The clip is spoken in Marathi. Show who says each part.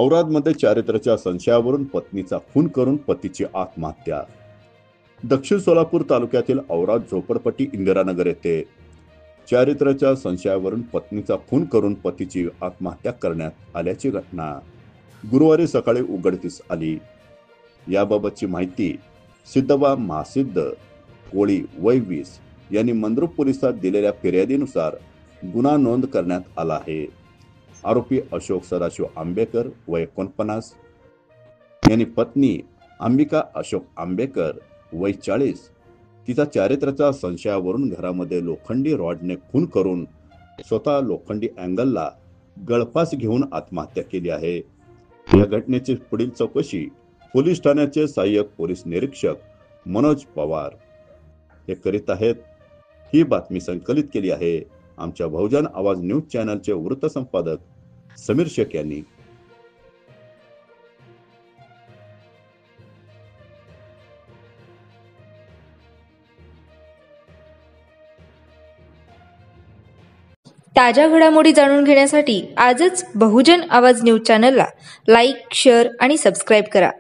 Speaker 1: औरादमध्ये चारित्र्याच्या संशयावरून पत्नीचा खून करून पतीची आत्महत्या। दक्षिण सोलापूर तालुक्यातील औराद झोपडपट्टी इंदिरानगर येथे चारित्र्याच्या संशयावरून पत्नीचा खून करून पतीची आत्महत्या करण्यात आल्याची घटना गुरुवारी सकाळी उघडकीस आली। याबाबतची माहिती सिद्धबा महासिद्ध कोळी वय 20 यांनी मंद्रुप पोलिसात दिलेल्या फिर्यादीनुसार गुन्हा नोंद करण्यात आला आहे। आरोपी अशोक सदाशिव आंबेकर वय 49 यांनी पत्नी अंबिका अशोक आंबेकर वय 40 तिचा चारित्र्याच्या संशयावरून घरामध्ये लोखंडी रॉडने खून करून स्वतः लोखंडी अँगलला गळफास घेऊन आत्महत्या केली आहे। या घटनेची पुढील चौकशी पोलीस ठाण्याचे सहाय्यक पोलीस निरीक्षक मनोज पवार हे करीत आहेत। ही बातमी संकलित केली आहे आमच्या बहुजन आवाज न्यूज चॅनलचे वृत्त संपादक समीर शेख यांनी।
Speaker 2: ताज्या घडामोडी जाणून घेण्यासाठी आजच बहुजन आवाज न्यूज चॅनलला लाईक, शेअर आणि सबस्क्राईब करा।